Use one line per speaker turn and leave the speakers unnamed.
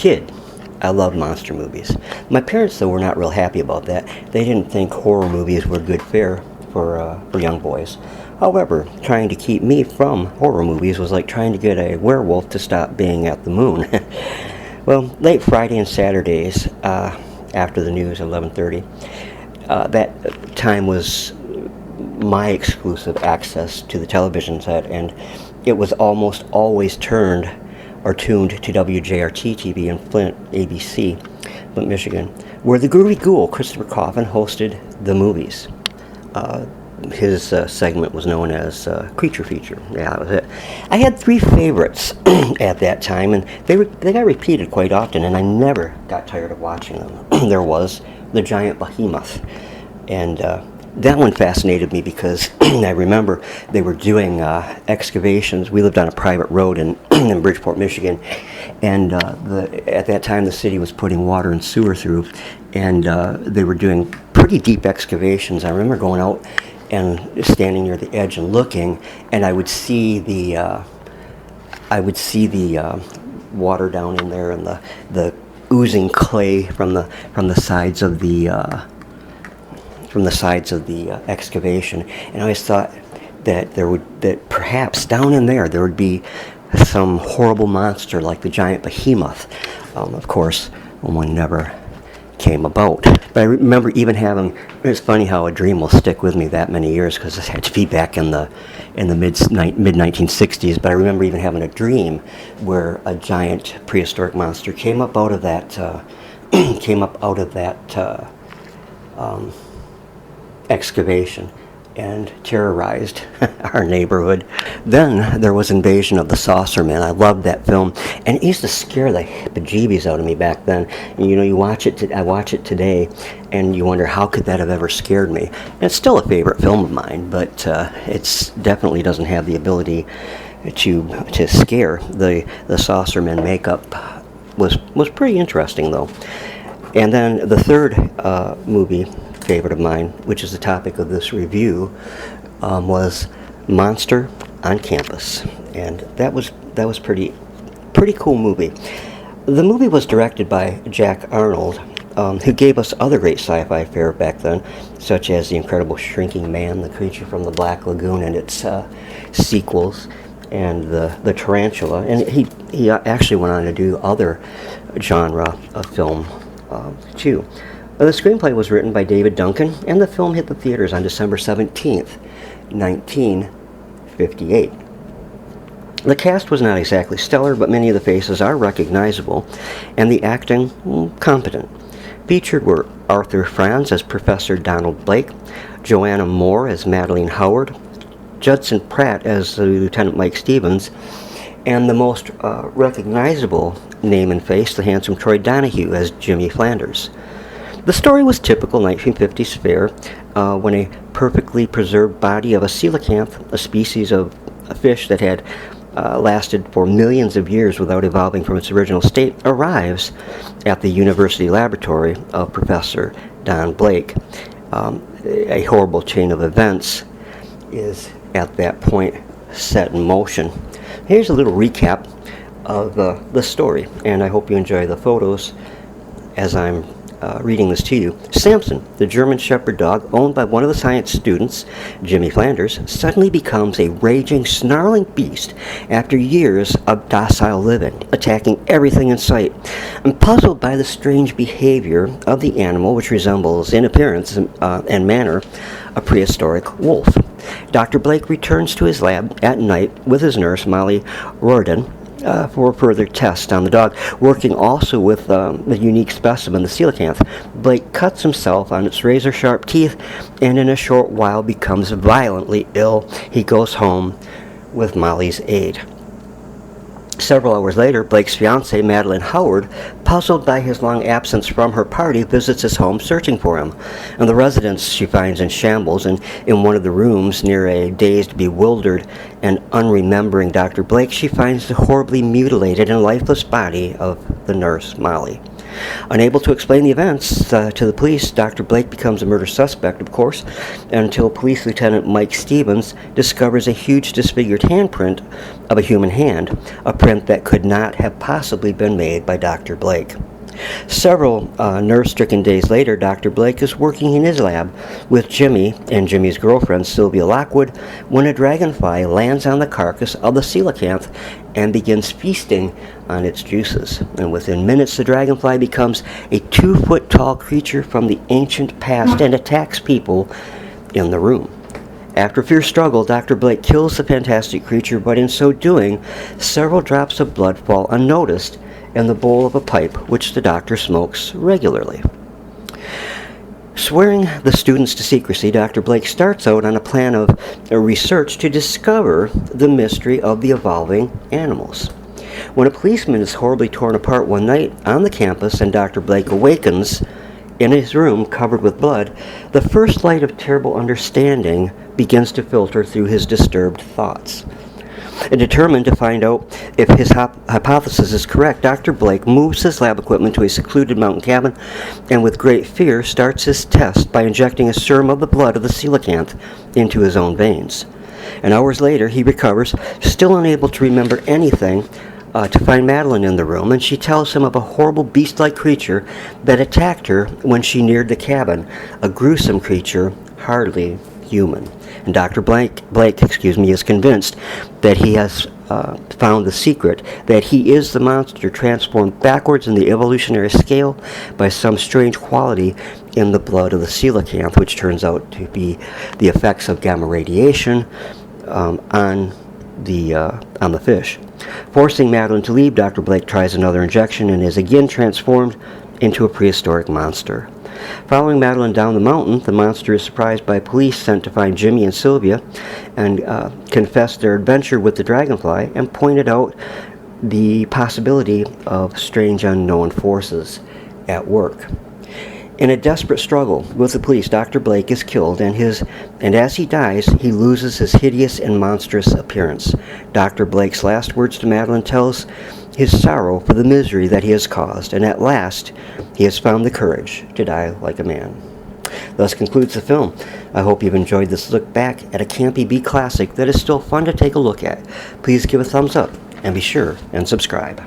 kid, I loved monster movies. My parents, though, were not real happy about that. They didn't think horror movies were good fare for young boys. However, trying to keep me from horror movies was like trying to get a werewolf to stop being at the moon. Well, late Friday and Saturdays, after the news, 11:30, that time was my exclusive access to the television set, and it was almost always tuned to WJRT TV in Flint, ABC, Flint, Michigan, where the Groovy Ghoul, Christopher Coffin, hosted the movies. His segment was known as Creature Feature. Yeah, that was it. I had three favorites at that time, and they got repeated quite often, and I never got tired of watching them. There was The Giant Behemoth, and that one fascinated me because I remember they were doing excavations. We lived on a private road in Bridgeport, Michigan, and at that time the city was putting water and sewer through, and they were doing pretty deep excavations. I remember going out and standing near the edge and looking, and I would see the water down in there, and the oozing clay from the sides of the excavation. And I always thought that perhaps down in there would be some horrible monster like the giant behemoth. Of course, one never came about. But I remember even having, it's funny how a dream will stick with me that many years, because this had to be back in the mid 1960s. But I remember even having a dream where a giant prehistoric monster came up out of that excavation and terrorized our neighborhood. Then there was Invasion of the Saucer Men. I loved that film, and it used to scare the bejeebies out of me back then. And I watch it today, and you wonder how could that have ever scared me. And it's still a favorite film of mine, but it's definitely doesn't have the ability to scare. The Saucer Men makeup was pretty interesting though. And then the third movie favorite of mine, which is the topic of this review, was Monster on Campus, and that was pretty cool movie. The movie was directed by Jack Arnold, who gave us other great sci-fi fare back then, such as The Incredible Shrinking Man, The Creature from the Black Lagoon, and its sequels, and the Tarantula. And he actually went on to do other genre of film too. The screenplay was written by David Duncan, and the film hit the theaters on December 17th, 1958. The cast was not exactly stellar, but many of the faces are recognizable, and the acting, competent. Featured were Arthur Franz as Professor Donald Blake, Joanna Moore as Madeline Howard, Judson Pratt as Lieutenant Mike Stevens, and the most recognizable name and face, the handsome Troy Donahue as Jimmy Flanders. The story was typical 1950s fare, when a perfectly preserved body of a coelacanth, a species of a fish that had lasted for millions of years without evolving from its original state, arrives at the university laboratory of Professor Don Blake. A horrible chain of events is at that point set in motion. Here's a little recap of the story, and I hope you enjoy the photos as I'm reading this to you. Samson, the German Shepherd dog owned by one of the science students, Jimmy Flanders, suddenly becomes a raging, snarling beast after years of docile living, attacking everything in sight. I'm puzzled by the strange behavior of the animal, which resembles, in appearance and manner, a prehistoric wolf. Dr. Blake returns to his lab at night with his nurse, Molly Riordan, for further tests on the dog, working also with the unique specimen, the coelacanth. Blake cuts himself on its razor-sharp teeth, and in a short while becomes violently ill. He goes home with Molly's aid. Several hours later, Blake's fiancée, Madeline Howard, puzzled by his long absence from her party, visits his home searching for him. And the residence she finds in shambles, and in one of the rooms, near a dazed, bewildered, and unremembering Dr. Blake, she finds the horribly mutilated and lifeless body of the nurse, Molly. Unable to explain the events to the police, Dr. Blake becomes a murder suspect, of course, until Police Lieutenant Mike Stevens discovers a huge disfigured handprint of a human hand, a print that could not have possibly been made by Dr. Blake. Several nerve-stricken days later, Dr. Blake is working in his lab with Jimmy and Jimmy's girlfriend, Sylvia Lockwood, when a dragonfly lands on the carcass of the coelacanth and begins feasting on its juices. And within minutes, the dragonfly becomes a 2-foot-tall creature from the ancient past and attacks people in the room. After a fierce struggle, Dr. Blake kills the fantastic creature, but in so doing, several drops of blood fall unnoticed in the bowl of a pipe which the doctor smokes regularly. Swearing the students to secrecy, Dr. Blake starts out on a plan of research to discover the mystery of the evolving animals. When a policeman is horribly torn apart one night on the campus and Dr. Blake awakens in his room covered with blood, the first light of terrible understanding begins to filter through his disturbed thoughts. Determined to find out if his hypothesis is correct, Dr. Blake moves his lab equipment to a secluded mountain cabin and with great fear starts his test by injecting a serum of the blood of the coelacanth into his own veins. And hours later, he recovers, still unable to remember anything, to find Madeline in the room, and she tells him of a horrible beast-like creature that attacked her when she neared the cabin, a gruesome creature, hardly human. And Dr. Blake is convinced that he has found the secret, that he is the monster transformed backwards in the evolutionary scale by some strange quality in the blood of the coelacanth, which turns out to be the effects of gamma radiation on the fish. Forcing Madeline to leave, Dr. Blake tries another injection and is again transformed into a prehistoric monster. Following Madeline down the mountain, the monster is surprised by police sent to find Jimmy and Sylvia and confess their adventure with the dragonfly and pointed out the possibility of strange unknown forces at work. In a desperate struggle with the police, Dr. Blake is killed, and as he dies, he loses his hideous and monstrous appearance. Dr. Blake's last words to Madeline tells his sorrow for the misery that he has caused, and at last, he has found the courage to die like a man. Thus concludes the film. I hope you've enjoyed this look back at a campy B classic that is still fun to take a look at. Please give a thumbs up, and be sure and subscribe.